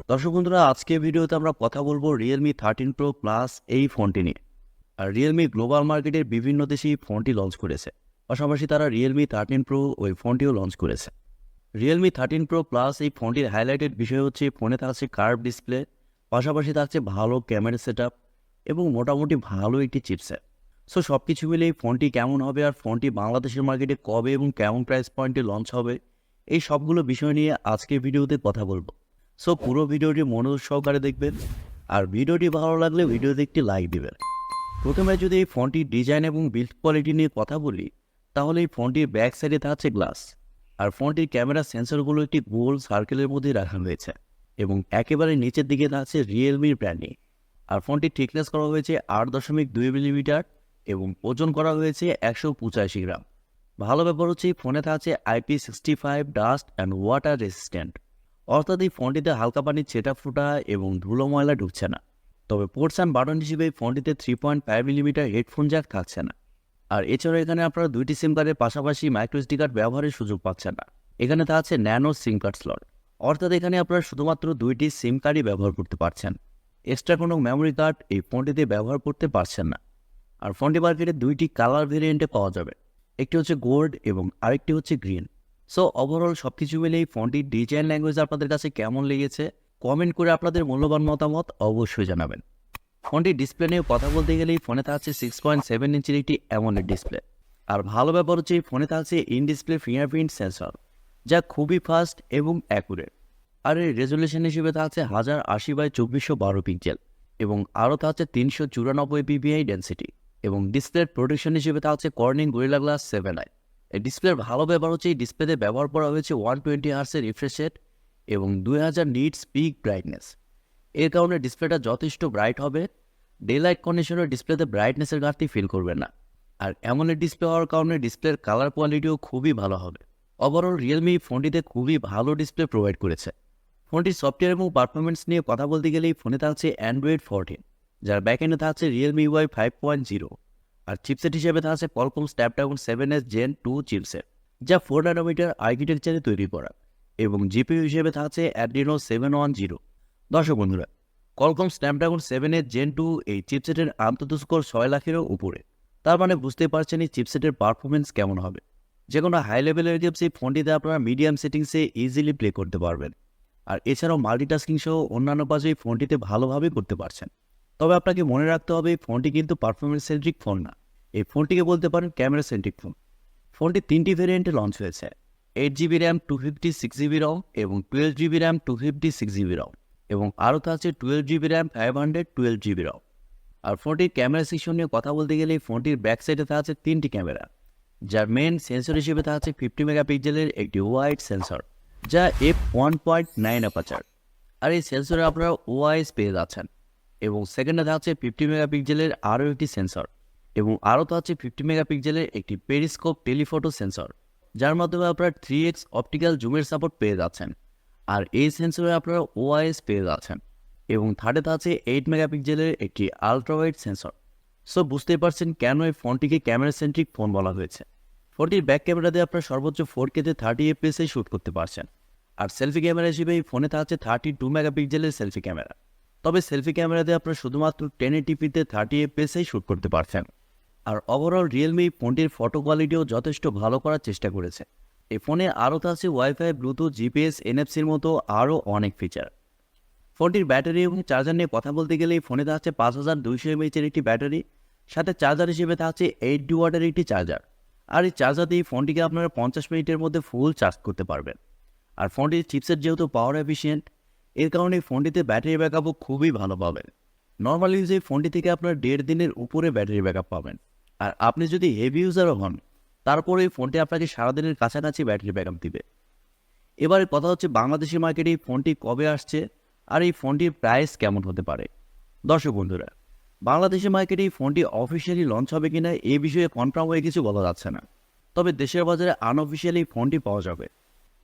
দর্শক বন্ধুরা, আজকে ভিডিওতে আমরা কথা বলবো Realme 13 Pro Plus এই ফোনটি নিয়ে। আর Realme গ্লোবাল মার্কেটের বিভিন্ন দেশে এই ফোনটি লঞ্চ করেছে। পাশাপাশি তারা Realme 13 Pro ওই ফোনটিও লঞ্চ করেছে। Realme 13 Pro Plus এই ফোনটির হাইলাইটেড বিষয় হচ্ছে ফোনে থাকছে কার্ভ ডিসপ্লে, পাশাপাশি থাকছে ভালো ক্যামেরা সেটআপ এবং মোটামুটি ভালো একটি চিপসেট। সো সব কিছু মিলে এই ফোনটি কেমন হবে আর ফোনটি বাংলাদেশের মার্কেটে কবে এবং কেমন প্রাইস পয়েন্টে লঞ্চ হবে, এই সবগুলো বিষয় নিয়ে আজকের ভিডিওতে কথা বলবো। সো পুরো ভিডিওটি মনোযোগ সহকারে দেখবেন, আর ভিডিওটি ভালো লাগলে ভিডিওতে একটি লাইক দিবেন। প্রথমে যদি এই ফোনটির ডিজাইন এবং বিল্ড কোয়ালিটি নিয়ে কথা বলি, তাহলে এই ফোনটির ব্যাক সাইডে থাকছে গ্লাস, আর ফোনটির ক্যামেরা সেন্সরগুলো একটি গোল সার্কেলের মধ্যে রাখা হয়েছে এবং একেবারে নিচের দিকে থাকছে রিয়েলমির ব্র্যান্ডিং। আর ফোনটির থিকনেস করা হয়েছে 8.2 মিলিমিটার এবং ওজন করা হয়েছে 185 গ্রাম। ভালো ব্যাপার হচ্ছে এই ফোনে থাকছে IP65 dust and water resistant, অর্থাৎ এই ফোনটিতে হালকা পানির ছেটা ফোটা এবং ধুলো ময়লা ঢুকছে না। তবে পোর্টস অ্যান্ড বাটন হিসেবে এই ফোনটিতে 3.5 মিলিমিটার হেডফোন জ্যাক থাকছে না। আর এছাড়াও এখানে আপনারা দুইটি সিম কার্ডের পাশাপাশি মাইক্রো এসডি কার্ড ব্যবহারের সুযোগ পাচ্ছেন না। এখানে থাকছে ন্যানো সিম কার্ড স্লট, অর্থাৎ এখানে আপনারা শুধুমাত্র দুইটি সিম কার্ডই ব্যবহার করতে পারছেন। এক্সট্রা কোনো মেমোরি কার্ড এই ফোনটিতে ব্যবহার করতে পারছেন না। আর ফোনটি মার্কেটে দুইটি কালার ভেরিয়েন্টে পাওয়া যাবে, একটি হচ্ছে গোল্ড এবং আরেকটি হচ্ছে গ্রিন। সো ওভারঅল সব কিছু মিলে এই ফোনটির ডিজাইন ল্যাঙ্গুয়েজ আপনাদের কাছে কেমন লেগেছে কমেন্ট করে আপনাদের মূল্যবান মতামত অবশ্যই জানাবেন। ফোনটির ডিসপ্লে নিয়ে কথা বলতে গেলে এই ফোনে থাকছে 6.7 ইঞ্চির একটি অ্যামোলেড ডিসপ্লে। আর ভালো ব্যাপার হচ্ছে এই ফোনে থাকছে ইন ডিসপ্লে ফিঙ্গারপ্রিন্ট সেন্সর, যা খুবই ফাস্ট এবং অ্যাকুরেট। আর এর রেজলিউশন হিসেবে থাকছে 1080x2412 পিক্সেল এবং আরও থাকছে 394 ppi ডেন্সিটি এবং ডিসপ্লের প্রোটেকশন হিসেবে থাকছে কর্নিং গরিলা গ্লাস 7i। এই ডিসপ্লের ভালো ব্যাপার হচ্ছে এই ডিসপ্লেতে ব্যবহার করা হয়েছে 120 হার্টজের রিফ্রেশ রেট এবং 2000 নিটস পিক ব্রাইটনেস। এর কারণে ডিসপ্লেটা যথেষ্ট ব্রাইট হবে। ডে লাইট কন্ডিশনের ডিসপ্লেতে ব্রাইটনেসের ঘাটতি ফিল করবেন না। আর অ্যামোলেড ডিসপ্লে হওয়ার কারণে ডিসপ্লের কালার কোয়ালিটিও খুবই ভালো হবে। ওভারঅল রিয়েলমি ফোনটিতে খুবই ভালো ডিসপ্লে প্রোভাইড করেছে। ফোনটির সফটওয়্যার এবং পারফরমেন্স নিয়ে কথা বলতে গেলে এই ফোনে থাকছে অ্যান্ড্রয়েড 14, যার ব্যাকএন্ডে থাকছে রিয়েলমি UI 5.0। আর চিপসেট হিসেবে থাকছে Qualcomm Snapdragon 7s Gen 2 chipset, যা 4 ন্যানোমিটার আর্কিটেকচারে তৈরি করা, এবং জিপিইউ হিসেবে থাকছে Adreno 710। দর্শক বন্ধুরা, Qualcomm Snapdragon 7s Gen 2 এই চিপসেটের আন্তঃ স্কোর 6 লাখেরও উপরে। তার মানে বুঝতে পারছেন এই চিপসেটের পারফরমেন্স কেমন হবে। যে কোনো হাই লেভেলের গেমস এই ফোনটিতে আপনারা মিডিয়াম সেটিংসে ইজিলি প্লে করতে পারবেন। আর এছাড়াও মাল্টিটাস্কিং সহ অন্যান্য কাজ এই ফোনটিতে ভালোভাবে করতে পারছেন। তবে আপনাকে মনে রাখতে হবে এই ফোনটি কিন্তু পারফরমেন্স সেন্ট্রিক ফোন না, এই ফোনটিকে বলতে পারেন ক্যামেরা সেন্ট্রিক ফোন। ফোনটি 3টি ভেরিয়েন্টে লঞ্চ হয়েছে, 8GB র্যাম 256GB রম এবং 12GB র্যাম 256GB রম, এবং আরও থাকছে 12GB র্যাম 512GB রম। আর ফোনটির ক্যামেরা সেকশন নিয়ে কথা বলতে গেলে এই ফোনটির ব্যাক সাইডে থাকছে 3টি ক্যামেরা, যার মেন সেন্সর হিসেবে থাকছে 50 মেগাপিক্সেলের একটি ওয়াইড সেন্সর, যা f1.9 অ্যাপারচার। আর এই সেন্সরে আপনারা ওআইএস পেয়ে যাচ্ছেন। এবং সেকেন্ডে থাকছে 50 মেগাপিক্সেলের আরও একটি সেন্সর, এবং আরও থাকছে 50 মেগাপিক্সেলের একটি পেরিস্কোপ টেলিফটো সেন্সর, যার মাধ্যমে আপনারা 3x অপটিক্যাল জুমের সাপোর্ট পেয়ে যাচ্ছেন। আর এই সেন্সরে আপনারা ওআইএস পেয়ে যাচ্ছেন। এবং থার্ডে থাকছে 8 মেগাপিক্সেলের একটি আলট্রাওয়াইড সেন্সর। সো বুঝতেই পারছেন কেন এই ফোনটিকে ক্যামেরা সেন্ট্রিক ফোন বলা হয়েছে। ফোনটির ব্যাক ক্যামেরা দিয়ে আপনারা সর্বোচ্চ 4K-তে 30 FPS শ্যুট করতে পারছেন। আর সেলফি ক্যামেরা হিসেবে এই ফোনে থাকছে 32 মেগাপিক্সেলের সেলফি ক্যামেরা। তবে সেলফি ক্যামেরা দিয়ে আপনারা শুধুমাত্র 1080p-তে 30 FPS শ্যুট করতে পারছেন। আর ওভারঅল রিয়েলমি ফোনটির ফটো কোয়ালিটিও যথেষ্ট ভালো করার চেষ্টা করেছে। এই ফোনে আরও থাকছে ওয়াইফাই, ব্লুটুথ, জিপিএস, NFC-র মতো আরও অনেক ফিচার। ফোনটির ব্যাটারি এবং চার্জার নিয়ে কথা বলতে গেলে এই ফোনে থাকছে 5200 mAh-এর একটি ব্যাটারি, সাথে চার্জার হিসেবে থাকছে 80 ওয়াটের একটি চার্জার। আর এই চার্জার দিয়ে ফোনটিকে আপনারা 50 মিনিটের মধ্যে ফুল চার্জ করতে পারবেন। আর ফোনটির চিপসেট যেহেতু পাওয়ার এফিশিয়েন্ট, এর কারণে এই ফোনটিতে ব্যাটারি ব্যাকআপও খুবই ভালো পাবেন। নর্মাল ইউজে এই ফোনটি থেকে আপনারা 1.5 দিনের উপরে ব্যাটারি ব্যাকআপ পাবেন। আর আপনি যদি হেভি ইউজারও হন, তারপরে এই ফোনটি আপনাকে সারাদিনের কাছাকাছি ব্যাটারি ব্যাকআপ দিবে। এবারে কথা হচ্ছে বাংলাদেশি মার্কেটে এই ফোনটি কবে আসছে আর এই ফোনটির প্রাইস কেমন হতে পারে। দর্শক বন্ধুরা, বাংলাদেশের মার্কেটে এই ফোনটি অফিসিয়ালি লঞ্চ হবে কিনা এই বিষয়ে কনফার্ম হয়ে কিছু বলা যাচ্ছে না। তবে দেশের বাজারে আনঅফিসিয়ালি ফোনটি পাওয়া যাবে।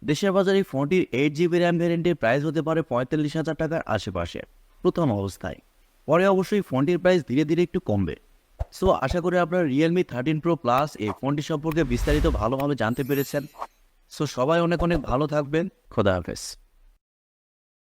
দেশের বাজারে এই ফোনটির 8GB র্যাম ভ্যারিয়েন্টের প্রাইস হতে পারে 45,000 টাকার আশেপাশে প্রথম অবস্থায়। পরে অবশ্যই ফোনটির প্রাইস ধীরে ধীরে একটু কমবে। সো আশা করি আপনারা Realme 13 Pro Plus এই ফোনটি সম্পর্কে বিস্তারিত ভালোভাবে জানতে পেরেছেন। সো সবাই অনেক অনেক ভালো থাকবেন। খোদা হাফেজ।